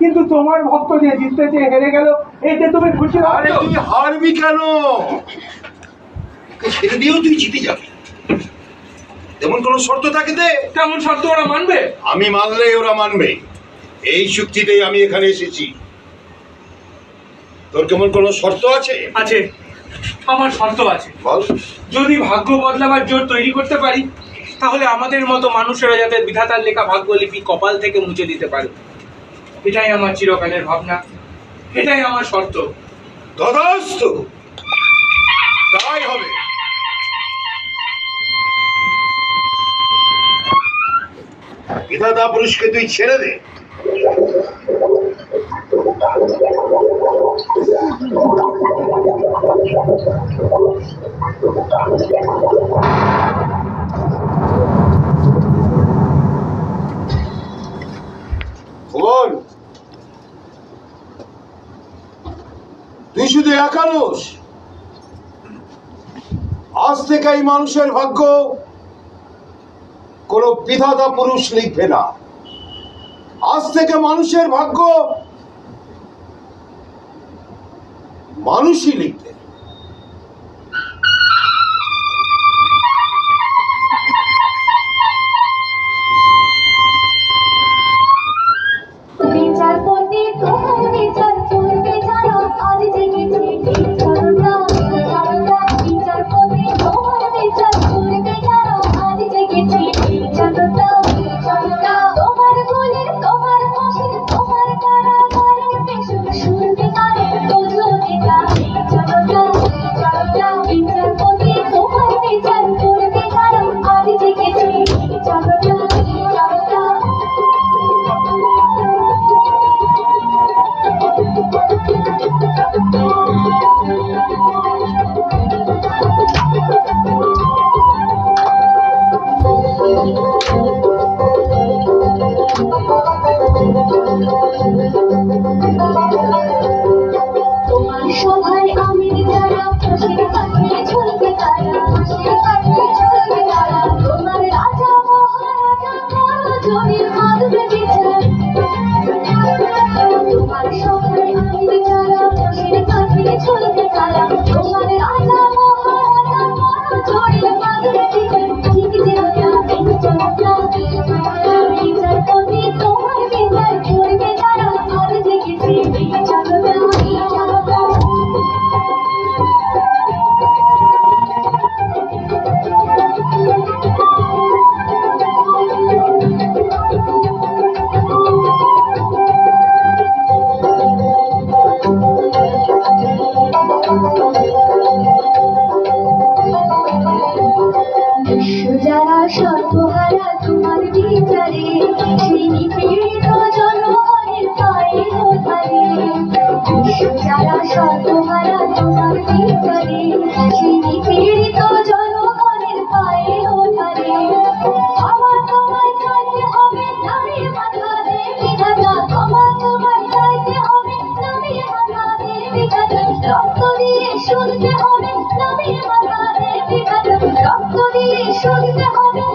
কিন্তু তোমার ভক্ত যে জিততে হেরে গেল, এতে তুমি খুশি? আরে তুই হারবি কেন? ছেড়ে দিয়েও তুই জিতে যাবি, তেমন কোন শর্ত থাকে দে। তেমন শর্ত ওরা মানবে? আমি মানলেই ওরা মানবে, এই চুক্তিতেই আমি এখানে এসেছি। তোর কেমন কোন শর্ত আছে? আছে, আমার শর্ত আছে। বল। যদি ভাগ্য বদলাবার জোর তৈরি করতে পারি, তাহলে আমাদের মতো মানুষেরা যাতে বিধাতার লেখা ভাগ্যলিপি কপাল থেকে মুছে দিতে পারে, এটাই আমার চিরকালের ভাবনা, এটাই আমার শর্ত। তথাস্তু, তাই হবে। বিধাতা পুরুষকে তুই ছেড়ে দে। তুই শুধু একানোস, আজ থেকে এই মানুষের ভাগ্য কোন বিধাতা পুরুষ লিখবে না। আজ থেকে মানুষের ভাগ্য মানুষই লিখবে। বিচারপতি তোমার বিচার করবে জানো, আজ জেগেছে বিচারপতি তোমার বিচার করবে জানো, আজ জেগেছে তোমার গুলি, তোমার ফাঁসি, তোমার কারাগারের পেছন শুনবে কানের দুজনেরা। বিচারপতি তোমার বিচার করবে জানো, আজ জেগেছে তোমার সভায় আমির যারা, ফাঁসির কাঠে ঝুলবে তারা, ফাঁসির কাঠে ঝুলবে তারা। তোমার রাজা মহারাজা জনের মাধবে বিচার। তোমার সভায় আমির যারা, ফাঁসির কাঠে ঝুলবে তারা। তোমার রাজা মহারাজা জনের মাধবে বিচার। ঠিক যেটা বিচারপতি তোমার বিচার করবে যারা, আজ জেগেছে যারা সর্বহারা তোমার বিচারে, সেই নিপীড়িত জনগণের পায়ে ধরে। যারা সর্বহারা তোমার বিচারে, সেই নিপীড়িত জনগণের পায়ে ধরে। আমার তোমায় চাইতে হবে, নামিয়ে মাথা দে বিধাতা। আমার তোমায় চাইতে হবে, নামিয়ে মাথা দে বিধাতা। রক্ত দিয়ে শুনতে হবে, নামিয়ে মাথা দে বিধাতা। রক্ত দিয়ে শুনতে হবে।